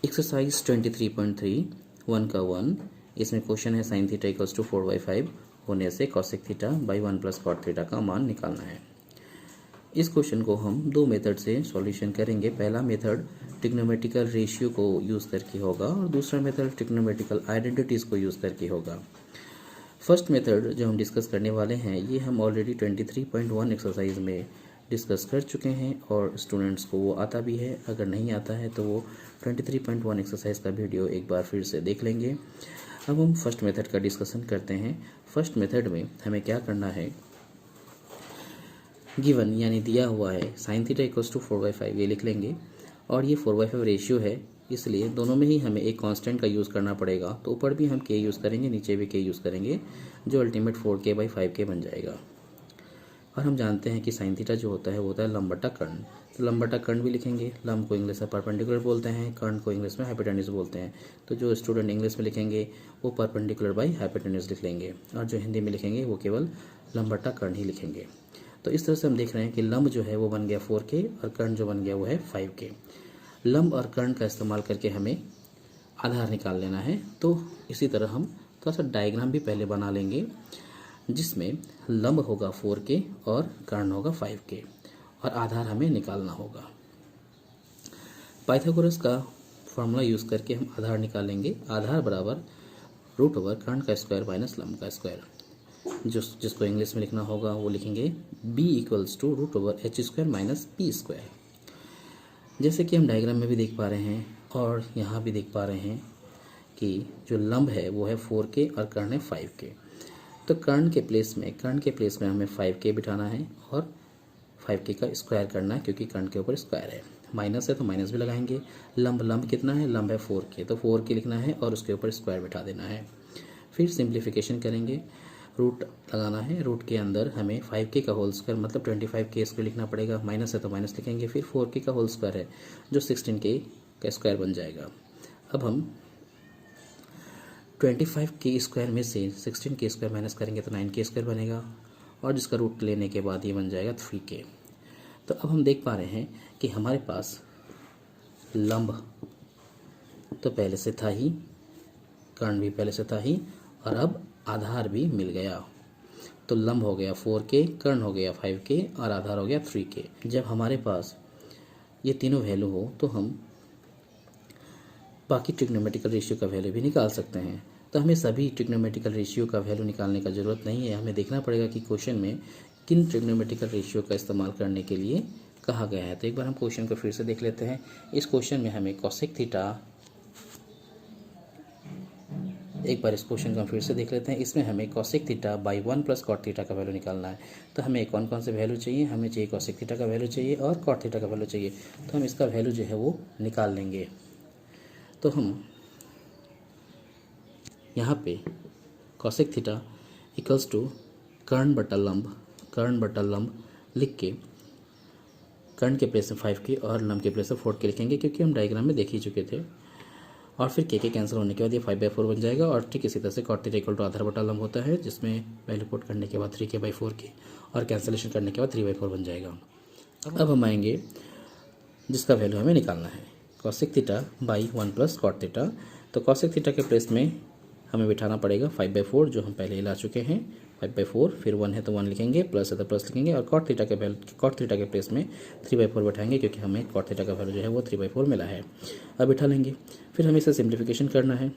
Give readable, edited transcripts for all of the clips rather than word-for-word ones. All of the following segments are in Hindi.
एक्सरसाइज 23.3 1 का 1। इसमें क्वेश्चन है साइन थीटा इक्वल्स टू 4/5 होने से cosec theta by 1 plus cot theta का मान निकालना है। इस क्वेश्चन को हम दो मेथड से सॉल्यूशन करेंगे। पहला मेथड ट्रिग्नोमेट्रिकल रेशियो को यूज़ करके होगा और दूसरा मेथड ट्रिग्नोमेट्रिकल आइडेंटिटीज़ को यूज़ करके होगा। फर्स्ट मेथड जो हम डिस्कस करने वाले हैं ये हम ऑलरेडी 23.1 एक्सरसाइज में डिस्कस कर चुके हैं और स्टूडेंट्स को वो आता भी है। अगर नहीं आता है तो वो 23.1 एक्सरसाइज का वीडियो एक बार फिर से देख लेंगे। अब हम फर्स्ट मेथड का डिस्कशन करते हैं। फर्स्ट मेथड में हमें क्या करना है, गिवन यानी दिया हुआ है साइन थीटा इक्वल्स टू 4/5 ये लिख लेंगे और ये 4/5 रेशियो है, इसलिए दोनों में ही हमें एक कांस्टेंट का यूज़ करना पड़ेगा। तो ऊपर भी हम के यूज़ करेंगे, नीचे भी के यूज़ करेंगे, जो अल्टीमेट 4k/5k बन जाएगा। और हम जानते हैं कि साइन थीटा जो होता है वो होता है लंब बटा कर्ण। तो लंब बटा कर्ण भी लिखेंगे। लंब को इंग्लिश में परपेंडिकुलर बोलते हैं, कर्ण को इंग्लिश में हाइपोटेन्यूज बोलते हैं। तो जो स्टूडेंट इंग्लिश में लिखेंगे वो परपेंडिकुलर बाई हाइपोटेन्यूज लिख लेंगे और जो हिंदी में लिखेंगे वो केवल लंब बटा कर्ण ही लिखेंगे। तो इस तरह से हम देख रहे हैं कि लंब जो है वो बन गया 4k और कर्ण जो बन गया वो है 5k। लंब और कर्ण का इस्तेमाल करके हमें आधार निकाल लेना है। तो इसी तरह हम थोड़ा सा डायग्राम भी पहले बना लेंगे जिसमें लंब होगा 4k और कर्ण होगा 5k और आधार हमें निकालना होगा। पाइथागोरस का फॉर्मूला यूज़ करके हम आधार निकालेंगे। आधार बराबर रूट ओवर कर्ण का स्क्वायर माइनस लंब का स्क्वायर। जिसको इंग्लिश में लिखना होगा वो लिखेंगे b equals to root over h square minus P square. जैसे कि हम डायग्राम में भी देख पा रहे हैं और यहाँ भी देख पा रहे हैं कि जो लंब है वो है 4k और कर्ण है 5k। तो कर्ण के प्लेस में हमें 5k बिठाना है और 5k का स्क्वायर करना है क्योंकि कर्ण के ऊपर स्क्वायर है। माइनस है तो माइनस भी लगाएंगे। लंब कितना है, लंब है 4k, तो 4k लिखना है और उसके ऊपर स्क्वायर बिठा देना है। फिर सिंप्लीफिकेशन करेंगे, रूट लगाना है। रूट के अंदर हमें 5k का होल स्क्वायर मतलब 25k स्क्वायर लिखना पड़ेगा। माइनस है तो माइनस लिखेंगे। फिर 4k का होल स्क्वायर है जो 16k का स्क्वायर बन जाएगा। अब हम 25k स्क्वायर में से 16k स्क्वायर माइनस करेंगे तो 9k स्क्वायर बनेगा और जिसका रूट लेने के बाद ये बन जाएगा 3k। तो अब हम देख पा रहे हैं कि हमारे पास लंब तो पहले से था ही, कर्ण भी पहले से था ही और अब आधार भी मिल गया। तो लंब हो गया 4k, कर्ण हो गया 5k और आधार हो गया 3k। जब हमारे पास ये तीनों वैल्यू हो तो हम बाकी ट्रिग्नोमेट्रिकल रेशियो का वैल्यू भी निकाल सकते हैं। तो हमें सभी ट्रिग्नोमेट्रिकल रेशियो का वैल्यू निकालने का ज़रूरत नहीं है। हमें देखना पड़ेगा कि क्वेश्चन में किन ट्रिग्नोमेट्रिकल रेशियो का इस्तेमाल करने के लिए कहा गया है। तो एक बार हम क्वेश्चन को फिर से देख लेते हैं। इस क्वेश्चन में हमें कॉसेक थीटा, एक बार इस क्वेश्चन को हम फिर से देख लेते हैं। इसमें हमें cosec theta by 1 plus cot theta का वैल्यू निकालना है। तो हमें कौन कौन से वैल्यू चाहिए, हमें चाहिए कॉसेक थीटा का वैल्यू चाहिए और कॉट थीटा का वैल्यू चाहिए। तो हम इसका वैल्यू जो है वो निकाल लेंगे। तो हम यहाँ पे कॉसेक थीटा इक्वल्स टू कर्ण बटा लंब लिख के कर्ण के प्लेस में 5k और लंब के प्लेस में 4k लिखेंगे क्योंकि हम डायग्राम में देख ही चुके थे। और फिर के कैंसिल होने के बाद ये 5/4 बन जाएगा। और ठीक इसी तरह से कॉट थीटा इक्वल टू आधार बटा लंब होता है जिसमें वैल्यू पुट करने के बाद 3k/4k और कैंसिलेशन करने के बाद 3/4 बन जाएगा। अब हम आएंगे जिसका वैल्यू हमें निकालना है, cosec theta by 1 plus cot theta. तो कॉसेक थीटा के प्लेस में हमें बिठाना पड़ेगा 5/4 जो हम पहले ला चुके हैं 5/4। फिर 1 है तो 1 लिखेंगे, प्लस है तो प्लस लिखेंगे और कॉट थीटा के प्लेस में 3/4 बैठाएंगे क्योंकि हमें कॉट थीटा का वैल्यू जो है वो 3/4 मिला है। अब बिठा लेंगे। फिर हमें इसे सिंप्लीफिकेशन करना है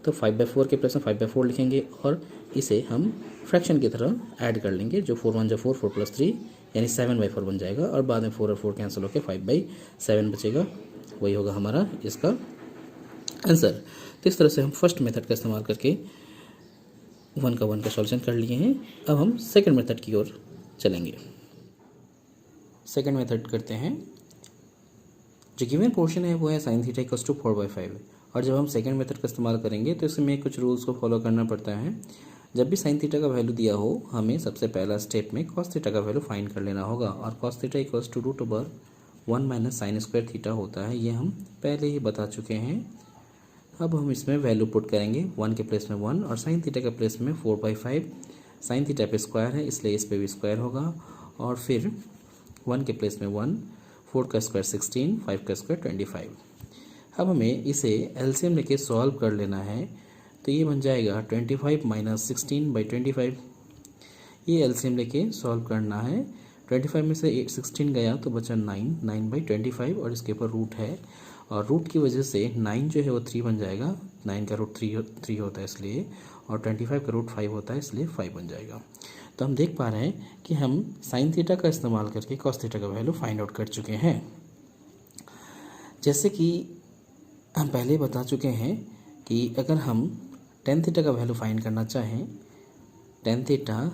तो 5/4 के प्लेस में 5/4 लिखेंगे और इसे हम फ्रैक्शन की तरह ऐड कर लेंगे। जो 4 1 4 4 + 3 यानी 7/4 बन जाएगा और बाद में 4 और 4 कैंसिल होकर 5/7 बचेगा। वही होगा हमारा इसका आंसर। तो इस तरह से हम फर्स्ट मेथड का इस्तेमाल करके 1 का सॉल्यूशन कर लिए हैं। अब हम सेकंड मेथड की ओर चलेंगे। सेकंड मेथड करते हैं। जो गिवन पोर्शन है वो है साइन थीटा इक्वल्स टू 4/5 और जब हम सेकंड मेथड का इस्तेमाल करेंगे तो इसमें कुछ रूल्स को फॉलो करना पड़ता है। जब भी साइन थीटा का वैल्यू दिया हो हमें सबसे पहला स्टेप में कॉस थीटा का वैल्यू फाइंड कर लेना होगा और cos theta equals to root over 1 minus sine square theta होता है। ये हम पहले ही बता चुके हैं। अब हम इसमें वैल्यू पुट करेंगे, 1 के प्लेस में 1 और साइन थीटा के प्लेस में 4/5। साइन थीटा पे स्क्वायर है इसलिए इस पे भी स्क्वायर होगा और फिर 1 के प्लेस में 1, 4 का स्क्वायर 16, 5 का स्क्वायर 25। अब हमें इसे एलसीएम लेके सॉल्व कर लेना है। तो ये बन जाएगा 25 माइनस 16/25। ये एलसीएम लेके सॉल्व करना है। 25 में से 16 गया तो बचा 9/25 और इसके ऊपर रूट है, और रूट की वजह से 9 जो है वो 3 बन जाएगा। 9 का रूट 3 होता है इसलिए, और 25 का रूट 5 होता है इसलिए 5 बन जाएगा। तो हम देख पा रहे हैं कि हम साइन थीटा का इस्तेमाल करके कॉस थीटा का वैल्यू फाइंड आउट कर चुके हैं। जैसे कि हम पहले बता चुके हैं कि अगर हम टेन थीटा का वैल्यू फाइंड करना चाहें, tan theta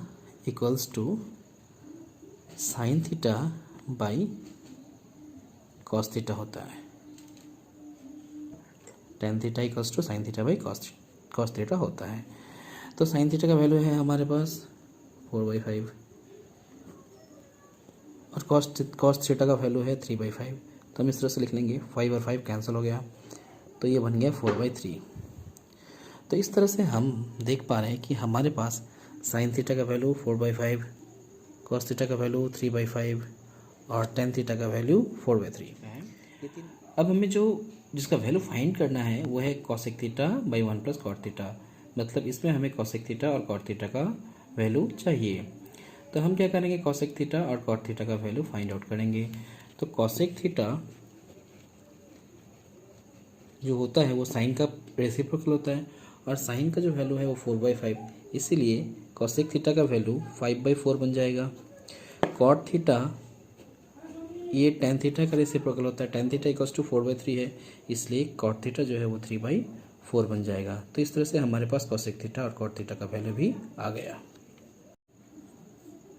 equals to sine theta by cos theta होता है। Tan theta equals to sine theta by cos theta होता है। तो साइन थीटा का वैल्यू है हमारे पास 4/5 और कॉस थीटा का वैल्यू है 3/5। तो हम इस तरह से लिख लेंगे, 5 और 5 कैंसिल हो गया तो ये बन गया 4/3। तो इस तरह से हम देख पा रहे हैं कि हमारे पास साइन थीटा का वैल्यू 4/5, कॉस थीटा का वैल्यू 3/5 और टेन थीटा का वैल्यू 4/3 है। अब हमें जिसका वैल्यू फाइंड करना है वो है cosec theta by 1 plus cot theta. मतलब इसमें हमें कॉसेक थीटा और कॉट थीटा का वैल्यू चाहिए। तो हम क्या करेंगे, कॉसेक थीटा और कॉट थीटा का वैल्यू फाइंड आउट करेंगे। तो कॉसेक थीटा जो होता है वो साइन का रेसिप्रोकल होता है, और साइन का जो वैल्यू है वो 4/5, इसीलिए कॉसेक थीटा का वैल्यू 5/4 बन जाएगा। कॉट थीटा ये टेन थीटा का रेसिप्रोकल होता है, टेन थीटा इक्वल्स टू 4/3 है, इसलिए कॉट थीटा जो है वो 3/4 बन जाएगा। तो इस तरह से हमारे पास कॉसेक थीटा और कॉट थीटा का वैल्यू भी आ गया।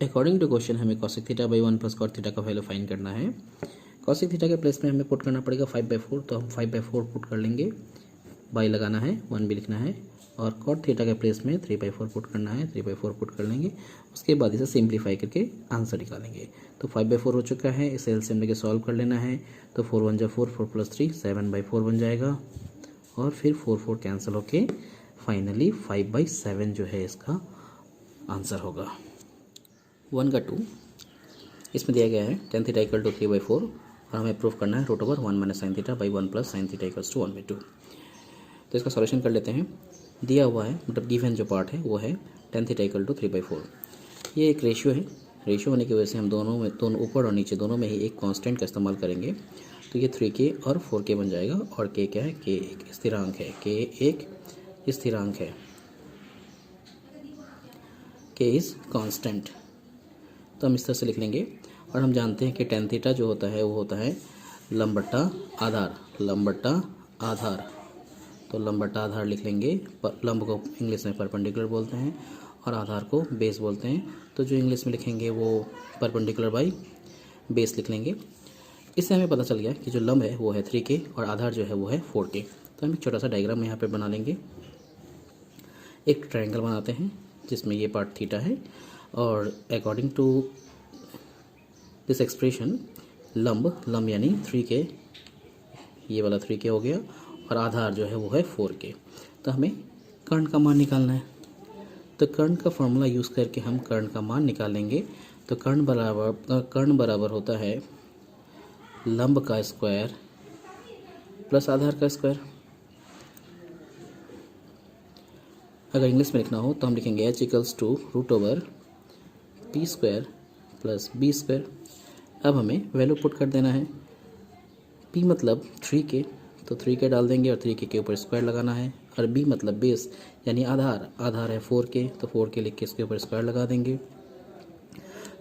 अकॉर्डिंग टू क्वेश्चन हमें cosec theta by 1 plus cot theta का वैल्यू फाइंड करना है। कॉसेक थीटा के प्लेस में हमें पुट करना पड़ेगा 5/4, तो हम 5/4 पुट कर लेंगे, बाई लगाना है, 1 भी लिखना है, और कॉट थीटा के प्लेस में 3/4 पुट करना है, 3/4 पुट कर लेंगे। उसके बाद इसे सिंप्लीफाई करके आंसर निकालेंगे। तो 5/4 हो चुका है, इसे एलसीएम लेके सॉल्व कर लेना है। तो 4 1 4, 4 + 3 7/4 बन जाएगा, और फिर 4 कैंसिल होके फाइनली 5/7 जो है इसका आंसर होगा। 1 का 2 इसमें दिया गया है टेन थीटा इक्वल टू 3/4, और हमें प्रूफ करना है √1 minus sine theta by 1 plus sine theta equals to 1/2। तो इसका सॉल्यूशन कर लेते हैं। दिया हुआ है, मतलब गिवन जो पार्ट है वो है टेन थीटा इक्वल टू 3/4। ये एक रेशियो है, रेशियो होने की वजह से हम दोनों ऊपर और नीचे दोनों में ही एक कांस्टेंट का इस्तेमाल करेंगे। तो ये 3k और 4k बन जाएगा, और k क्या है, k एक स्थिरांक है, k एक स्थिरांक है, k इज़ कांस्टेंट। तो हम इस तरह से लिख लेंगे। और हम जानते हैं कि टेन थीटा जो होता है वो होता है लंब बट्टा आधार, लंब बट्टा आधार। तो लंब बट्टा आधार लिख लेंगे। लंब को इंग्लिश में परपेंडिकुलर बोलते हैं और आधार को बेस बोलते हैं। तो जो इंग्लिश में लिखेंगे वो परपेंडिकुलर बाई बेस लिख लेंगे। इससे हमें पता चल गया कि जो लंब है वो है 3k और आधार जो है वो है 4k। तो हम एक छोटा सा डायग्राम यहाँ पे बना लेंगे। एक ट्रायंगल बनाते हैं जिसमें ये पार्ट थीटा है, और अकॉर्डिंग टू दिस एक्सप्रेशन लंब यानी 3k, ये वाला 3k हो गया, और आधार जो है वो है 4k। तो हमें कर्ण का मान निकालना है। तो कर्ण का फॉर्मूला यूज़ करके हम कर्ण का मान निकालेंगे। तो कर्ण बराबर होता है लंब का स्क्वायर प्लस आधार का स्क्वायर। अगर इंग्लिश में लिखना हो तो हम लिखेंगे h equals to √p² + b²। अब हमें वैल्यू पुट कर देना है। p मतलब 3k, तो 3k डाल देंगे और 3k के ऊपर स्क्वायर लगाना है, और b मतलब बेस यानी आधार है 4k, तो 4k लिख के इसके ऊपर स्क्वायर लगा देंगे।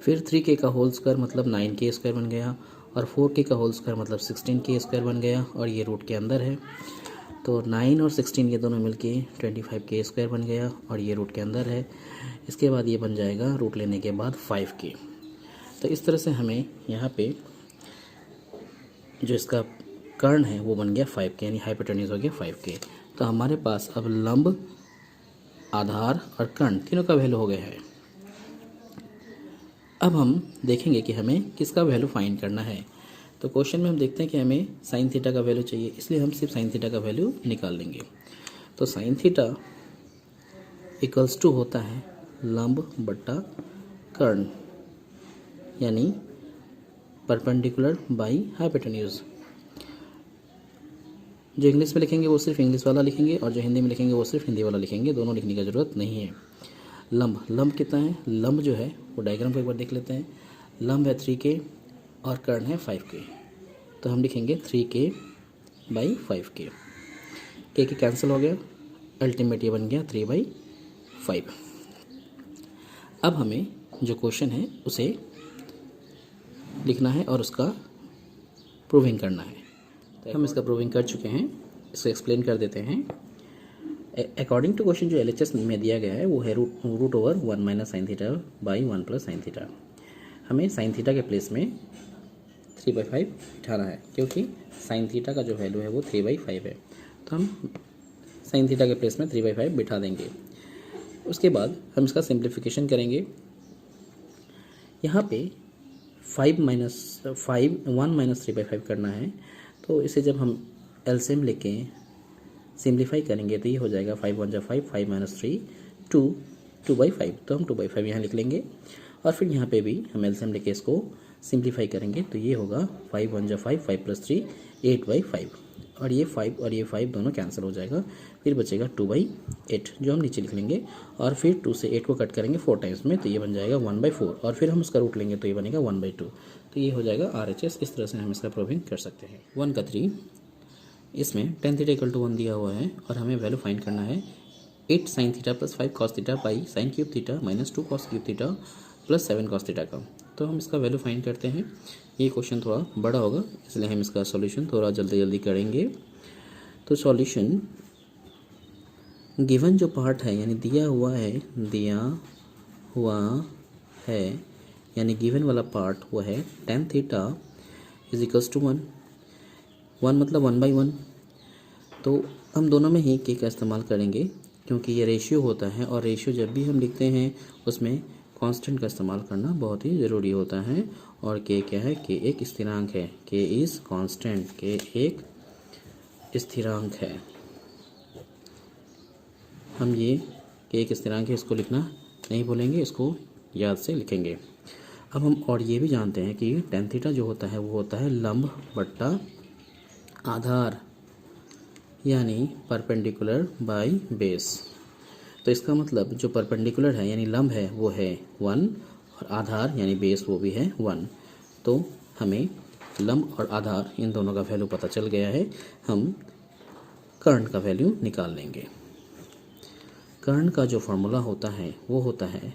फिर 3k का होल स्क्वायर मतलब 9k² बन गया, और 4k का होल स्क्वायर मतलब 16k² बन गया, और ये रूट के अंदर है। तो 9 और 16 ये दोनों मिलके 25k² बन गया, और ये रूट के अंदर है। इसके बाद ये बन जाएगा रूट लेने के बाद 5k। तो इस तरह से हमें यहाँ पे जो इसका कर्ण है वो बन गया 5k, यानी हाइपोटेन्यूज हो गया 5k। तो हमारे पास अब लंब, आधार और कर्ण तीनों का वैल्यू हो गया है। अब हम देखेंगे कि हमें किसका वैल्यू फाइंड करना है। तो क्वेश्चन में हम देखते हैं कि हमें साइन थीटा का वैल्यू चाहिए, इसलिए हम सिर्फ साइन थीटा का वैल्यू निकाल लेंगे। तो साइन थीटा इक्वल्स टू होता है लंब बट्टा कर्ण, यानी परपेंडिकुलर बाई हाइपोटेन्यूज। जो इंग्लिश में लिखेंगे वो सिर्फ इंग्लिश वाला लिखेंगे और जो हिंदी में लिखेंगे वो सिर्फ हिंदी वाला लिखेंगे, दोनों लिखने की ज़रूरत नहीं है। लंब, लंब कितना है? लंब जो है वो डायग्राम को एक बार देख लेते हैं। लंब है 3k और कर्ण है 5k, तो हम लिखेंगे 3k/5k। के कैंसिल हो गया, अल्टीमेट ये बन गया 3/5। अब हमें जो क्वेश्चन है उसे लिखना है और उसका प्रूविंग करना है। तो हम इसका प्रूविंग कर चुके हैं, इसको एक्सप्लेन कर देते हैं। अकॉर्डिंग टू क्वेश्चन जो LHS में दिया गया है वो है root over 1 minus sine theta by 1 plus sine theta. हमें साइन थीटा के प्लेस में 3/5 बिठाना है, क्योंकि साइन थीटा का जो वैल्यू है वो 3/5 है, तो हम साइन थीटा के प्लेस में 3/5 बिठा देंगे। उसके बाद हम इसका सिंप्लीफिकेशन करेंगे। यहाँ पे 1 माइनस 3/5 करना है, तो इसे जब हम एलसीएम लेके सिंप्लीफाई करेंगे तो ये हो जाएगा 5 1 जा 5, 5 माइनस 3 2/5, तो हम 2/5 यहाँ लिख लेंगे। और फिर यहाँ पे भी हम एलसीएम लेके इसको सिंप्लीफाई करेंगे तो ये होगा 5 1 जा 5, 5 प्लस 3 8/5, और ये 5 और ये 5 दोनों कैंसिल हो जाएगा, फिर बचेगा 2/8 जो हम नीचे लिख लेंगे। और फिर 2 से 8 को कट करेंगे 4 टाइम्स में, तो ये बन जाएगा 1/4, और फिर हम उसका रूट लेंगे तो ये बनेगा 1/2, तो ये हो जाएगा RHS। इस तरह से हम इसका प्रूविंग कर सकते हैं। 1 का 3, इसमें tan थीटा इक्वल टू 1 दिया हुआ है और हमें वैल्यू फाइंड करना है 8 sine theta plus 5 cos theta by sine cube theta minus 2 cos cube theta plus 7 cos theta का। तो हम इसका वैल्यू फाइंड करते हैं। ये क्वेश्चन थोड़ा बड़ा होगा, इसलिए हम इसका सॉल्यूशन थोड़ा जल्दी करेंगे। तो सॉल्यूशन गिवन जो पार्ट है यानी दिया हुआ है यानी गिवन वाला पार्ट वो है tan theta is equals to 1 मतलब 1/1। तो हम दोनों में ही के का इस्तेमाल करेंगे, क्योंकि ये रेशियो होता है और रेशियो जब भी हम लिखते हैं उसमें कांस्टेंट का इस्तेमाल करना बहुत ही ज़रूरी होता है। और के क्या है? के एक स्थिरांक है, के इज़ कांस्टेंट, के एक स्थिरांक है। हम ये के एक स्थिरांक है इसको लिखना नहीं भूलेंगे, इसको याद से लिखेंगे। अब हम और ये भी जानते हैं कि tan थीटा जो होता है वो होता है लंब बट्टा आधार, यानी परपेंडिकुलर बाय बेस। तो इसका मतलब जो परपेंडिकुलर है यानी लंब है वो है 1 और आधार यानी बेस वो भी है 1। तो हमें लंब और आधार इन दोनों का वैल्यू पता चल गया है। हम कर्ण का वैल्यू निकाल लेंगे। कर्ण का जो फॉर्मूला होता है वो होता है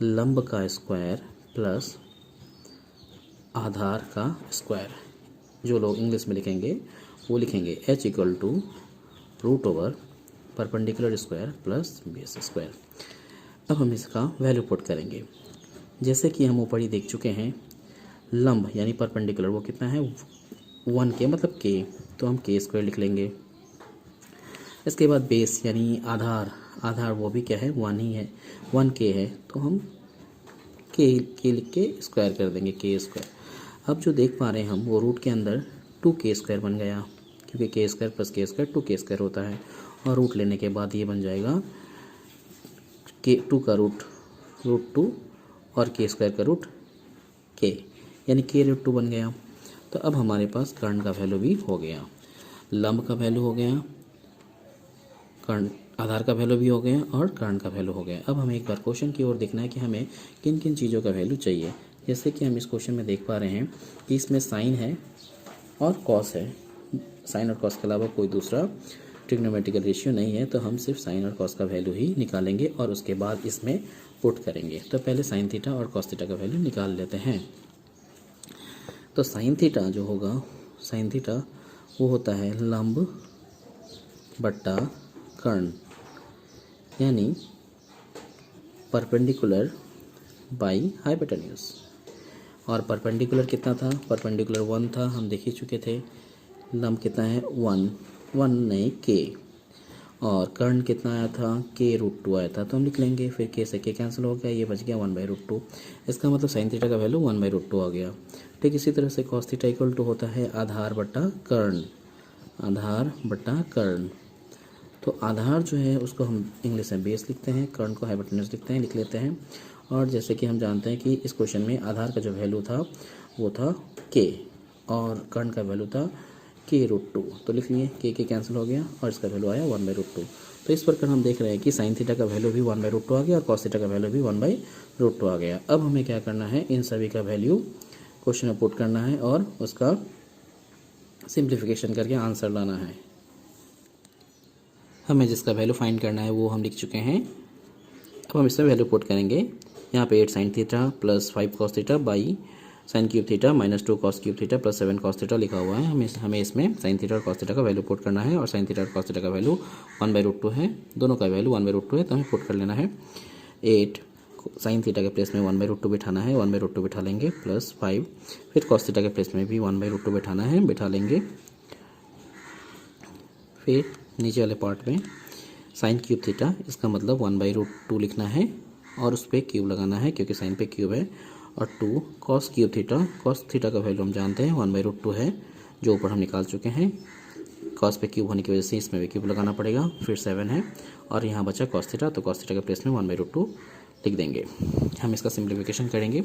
लंब का स्क्वायर प्लस आधार का स्क्वायर। जो लोग इंग्लिश में लिखेंगे वो लिखेंगे H equal to root over perpendicular square plus base square. अब हम इसका वैल्यू पुट करेंगे। जैसे कि हम ऊपर ही देख चुके हैं, लंब यानी परपेंडिकुलर वो कितना है 1k मतलब k, तो हम k स्क्वायर लिख लेंगे। इसके बाद बेस यानी आधार वो भी क्या है 1 ही है, 1k है, तो हम k लिख के स्क्वायर कर देंगे k स्क्वायर। अब जो देख पा रहे हैं हम वो रूट के अंदर 2k स्क्वायर बन गया, क्योंकि k square plus k square 2k square होता है। और रूट लेने के बाद ये बन जाएगा k2 का रूट 2 और k स्क्वायर का रूट k, यानी k√2 बन गया। तो अब हमारे पास कर्ण का वैल्यू भी हो गया, लंब का वैल्यू हो गया, कर्ण आधार का वैल्यू भी हो गया और कर्ण का वैल्यू हो गया। अब हमें एक बार क्वेश्चन की ओर देखना है कि हमें किन किन चीज़ों का वैल्यू चाहिए। जैसे कि हम इस क्वेश्चन में देख पा रहे हैं कि इसमें साइन है और कॉस है। साइन और कॉस के अलावा कोई दूसरा ट्रिग्नोमेट्रिकल रेशियो नहीं है, तो हम सिर्फ साइन और कॉस का वैल्यू ही निकालेंगे और उसके बाद इसमें पुट करेंगे। तो पहले साइन थीटा और कॉस थीटा का वैल्यू निकाल लेते हैं। तो साइन थीटा जो होगा, साइन थीटा वो होता है लंब बट्टा कर्ण, यानी परपेंडिकुलर बाई हाइपोटेन्यूज। और परपेंडिकुलर कितना था? परपेंडिकुलर 1 था, हम देख ही चुके थे। लंब कितना है 1 नहीं k, और कर्ण कितना आया था k√2 आया था, तो हम लिख लेंगे। फिर k से k कैंसिल हो गया, ये बच गया 1/√2। इसका मतलब साइन थीटा का वैल्यू 1/√2 आ गया। ठीक इसी तरह से कॉस थीटा इक्वल टू होता है आधार बट्टा कर्ण, आधार बट्टा कर्ण। तो आधार जो है उसको हम इंग्लिश में बेस लिखते हैं, कर्ण को हाइपोटेन्यूज लिख लेते हैं। और जैसे कि हम जानते हैं कि इस क्वेश्चन में आधार का जो वैल्यू था वो था k और कर्ण का वैल्यू था k√2, तो लिख लिए के कैंसिल हो गया और इसका वैल्यू आया 1/√2। तो इस प्रकार हम देख रहे हैं कि साइन थीटा का वैल्यू भी 1/√2 आ गया और कॉस थीटा का वैल्यू भी 1/√2 आ गया। अब हमें क्या करना है, इन सभी का वैल्यू क्वेश्चन में पुट करना है और उसका सिंप्लीफिकेशन करके आंसर लाना है। हमें जिसका वैल्यू फाइंड करना है वो हम लिख चुके हैं। अब हम इसमें वैल्यू पुट करेंगे। यहाँ पे 8 sine theta plus 5 cos theta by sine cube theta minus 2 cos cube theta plus 7 cos theta लिखा हुआ है। हमें इसमें साइन थीटा और कॉस थीटा का वैल्यू पुट करना है और साइन थीटा और कॉस थीटा का वैल्यू 1/√2 है, दोनों का वैल्यू 1/√2 है, तो हमें पुट कर लेना है। 8 साइन थीटा के प्लेस में 1/√2 बिठाना है, 1/√2 बिठा लेंगे, प्लस 5 फिर कॉस थीटा के प्लेस में भी 1/√2 बिठाना है, बिठा लेंगे। फिर नीचे वाले पार्ट में साइन क्यूब थीटा, इसका मतलब 1/√2 लिखना है और उस पर क्यूब लगाना है क्योंकि साइन पे क्यूब है, और 2 cos cube theta, cos theta का वैल्यू हम जानते हैं 1/√2 है जो ऊपर हम निकाल चुके हैं। कॉस पे क्यूब होने की वजह से इसमें भी क्यूब लगाना पड़ेगा। फिर 7 है और यहाँ बचा कॉस थीटा, तो कॉस थीटा के प्लेस में 1/√2 लिख देंगे। हम इसका सिंप्लीफिकेशन करेंगे।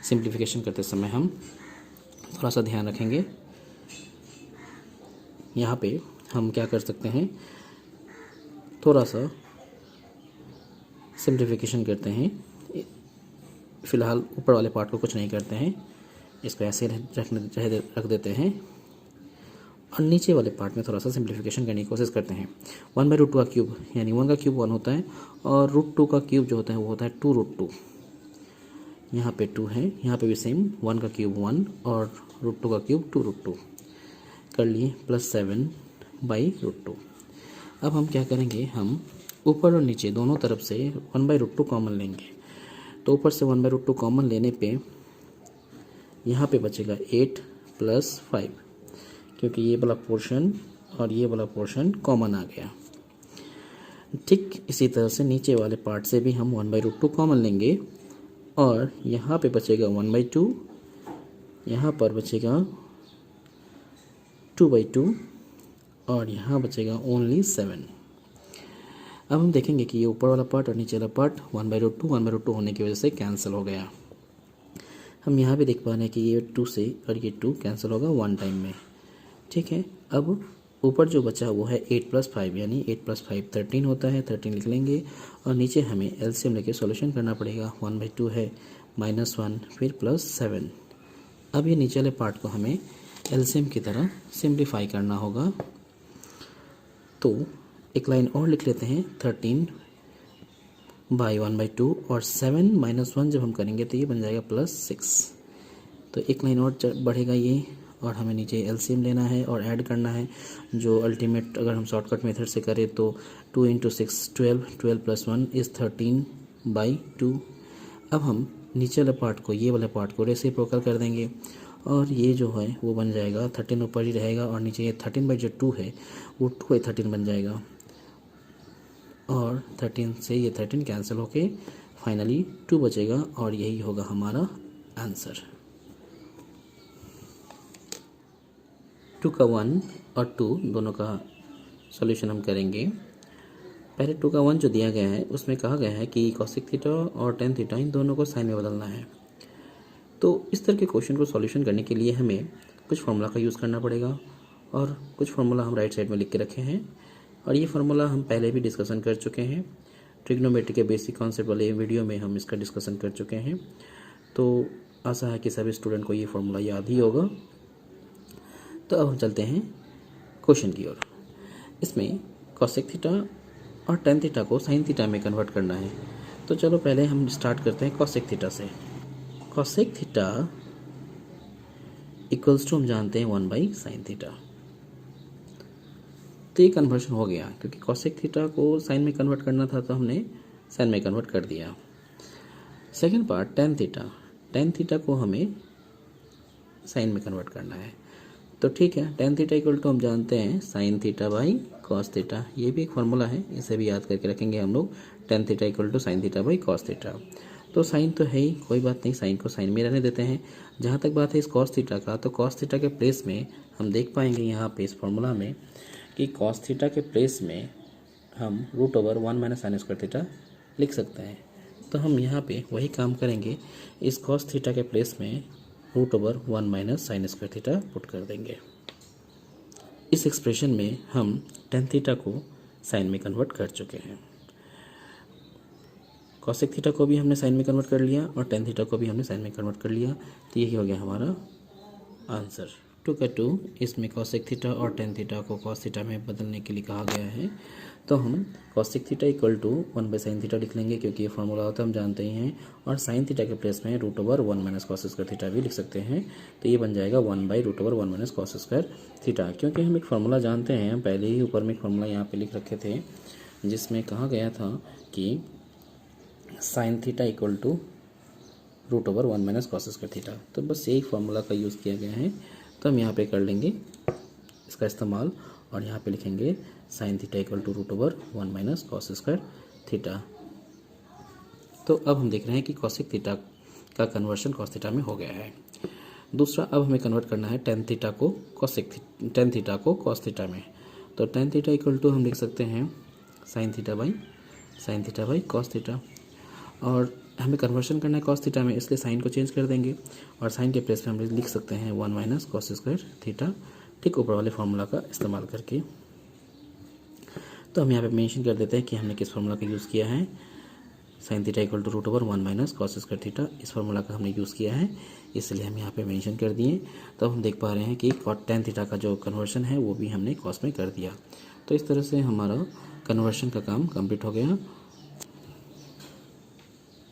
सिंप्लीफिकेशन करते समय हम थोड़ा सा ध्यान रखेंगे। यहाँ पे हम क्या कर सकते हैं, थोड़ा सा सिंप्लीफिकेशन करते हैं। फ़िलहाल ऊपर वाले पार्ट को कुछ नहीं करते हैं, इसको ऐसे रख देते हैं और नीचे वाले पार्ट में थोड़ा सा सिंप्लीफिकेशन करने की कोशिश करते हैं। 1/√2 का क्यूब यानी 1 का क्यूब 1 होता है और √2 का क्यूब जो होता है वो होता है 2√2। यहाँ पे 2 है, यहाँ पे भी सेम 1 का क्यूब 1 और √2 का क्यूब 2√2 कर लिए, प्लस 7/√2। अब हम क्या करेंगे, हम ऊपर और नीचे दोनों तरफ से 1/√2 कॉमन लेंगे। तो ऊपर से 1/√2 कॉमन लेने पे यहाँ पे बचेगा 8 प्लस 5, क्योंकि ये वाला पोर्शन और ये वाला पोर्शन कॉमन आ गया। ठीक इसी तरह से नीचे वाले पार्ट से भी हम 1/√2 कॉमन लेंगे और यहाँ पे बचेगा 1/2, यहाँ पर बचेगा 2/2 और यहाँ बचेगा ओनली 7। अब हम देखेंगे कि ये ऊपर वाला पार्ट और नीचे वाला पार्ट 1/√2 होने की वजह से कैंसिल हो गया। हम यहाँ भी देख पा रहे हैं कि ये 2 से और ये 2 कैंसिल होगा 1 टाइम में। ठीक है, अब ऊपर जो बचा वो है 8 + 5 यानी 8 + 5 13 होता है, 13 लिख लेंगे और नीचे हमें एलसीएम लेके सॉल्यूशन करना पड़ेगा। 1/2 है, -1 फिर +7। अब ये नीचे वाले पार्ट को हमें एलसीएम की तरह सिंप्लीफाई करना होगा। तो एक लाइन और लिख लेते हैं, 13/1/2 और 7 - 1 जब हम करेंगे तो ये बन जाएगा +6। तो एक लाइन और बढ़ेगा ये और हमें नीचे एलसीएम लेना है और ऐड करना है, जो अल्टीमेट अगर हम शॉर्टकट मेथड से करें तो 2 × 6 12, 12 + 1 = 13/2। अब हम नीचे वाले पार्ट को, ये वाले पार्ट को रेसिप्रोकल कर देंगे और ये जो है वो बन जाएगा 13 ऊपर ही रहेगा और नीचे ये 13/2 है वो 2/13 बन जाएगा और 13 से ये 13 कैंसिल होके फाइनली 2 बचेगा और यही होगा हमारा आंसर। 2 का 1 और 2 दोनों का सॉल्यूशन हम करेंगे। पहले 2 का 1 जो दिया गया है उसमें कहा गया है कि कॉसेक थीटा और टेन थीटा इन दोनों को साइन में बदलना है। तो इस तरह के क्वेश्चन को सॉल्यूशन करने के लिए हमें कुछ फार्मूला का यूज़ करना पड़ेगा और कुछ फार्मूला हम राइट साइड में लिख के रखे हैं और ये फार्मूला हम पहले भी डिस्कशन कर चुके हैं। ट्रिग्नोमेट्री के बेसिक कॉन्सेप्ट वाले वीडियो में हम इसका डिस्कशन कर चुके हैं, तो आशा है कि सभी स्टूडेंट को ये फार्मूला याद ही होगा। तो अब हम चलते हैं क्वेश्चन की ओर। इसमें कॉसेक थीटा और टेन थीटा को साइन थीटा में कन्वर्ट करना है। तो चलो पहले हम स्टार्ट करते हैं कॉसेक थीटा से। कॉसेक थीटा इक्वल्स टू हम जानते हैं 1/sin थीटा। तो ये कन्वर्शन हो गया क्योंकि कॉसेक थीटा को साइन में कन्वर्ट करना था तो हमने साइन में कन्वर्ट कर दिया। Second part tan theta, ten theta को हमें साइन में कन्वर्ट करना है। तो ठीक है, टेन थीटा इक्वल टू हम जानते हैं sign theta by cos theta. ये भी एक फार्मूला है, इसे भी याद करके रखेंगे हम लोग। Tan theta equal to sine theta by cos theta. तो साइन तो है ही, कोई बात नहीं, साइन को साइन में रहने देते हैं। जहाँ तक बात है इस कॉस थीटा का, तो कॉस थीटा के प्लेस में हम देख पाएंगे यहाँ पे इस फार्मूला में कि कॉस थीटा के प्लेस में हम √1 - sin स्क्वायर थीटा लिख सकते हैं। तो हम यहाँ पे वही काम करेंगे, इस कॉस थीटा के प्लेस में √1 - sin स्क्वायर थीटा पुट कर देंगे। इस एक्सप्रेशन में हम टेन थीटा को साइन में कन्वर्ट कर चुके हैं। कॉसेक थीटा को भी हमने साइन में कन्वर्ट कर लिया और टेन थीटा को भी हमने साइन में कन्वर्ट कर लिया। तो यही हो गया हमारा आंसर। 2 इसमें कॉसेक थीटा और टेन थीटा को कॉस थीटा में बदलने के लिए कहा गया है। तो हम cosec theta equal to 1/sin theta लिख लेंगे, क्योंकि ये फॉर्मूला होता है हम जानते ही हैं। और साइन थीटा के प्लेस में √1 - cos स्क्वायर थीटा भी लिख सकते हैं। तो ये बन जाएगा 1/√1 - cos स्क्वायर थीटा। क्योंकि हम एक फार्मूला जानते हैं, पहले ही ऊपर में एक फार्मूला यहाँ पे लिख रखे थे जिसमें कहा गया था कि sine theta equal to √1 - cos square theta. तो बस यही फार्मूला का यूज़ किया गया है। तो हम यहाँ पे कर लेंगे इसका इस्तेमाल और यहाँ पे लिखेंगे sine theta equal to √1 - cos square theta. तो अब हम देख रहे हैं कि कॉसेक थीटा का कन्वर्शन कॉस थीटा में हो गया है। दूसरा, अब हमें कन्वर्ट करना है टेन थीटा को कॉस थीटा में। तो टेन थीटा इक्वल टू हम लिख सकते हैं sign theta by cos theta. और हमें कन्वर्शन करना है कॉस थीटा में, इसलिए साइन को चेंज कर देंगे और साइन के प्लेस पे हम लिख सकते हैं 1 - cos स्क्वायर थीटा, ठीक ऊपर वाले फार्मूला का इस्तेमाल करके। तो हम यहाँ पे मेंशन कर देते हैं कि हमने किस फार्मूला का यूज़ किया है। Sine theta equal to √1 - cos square theta, इस फार्मूला का हमने यूज़ किया है, इसलिए हम यहाँ पे मेंशन कर दिए। तो हम देख पा रहे हैं कि टेन थीटा का जो कन्वर्शन है वो भी हमने कॉस में कर दिया। तो इस तरह से हमारा कन्वर्शन का काम कंप्लीट हो गया।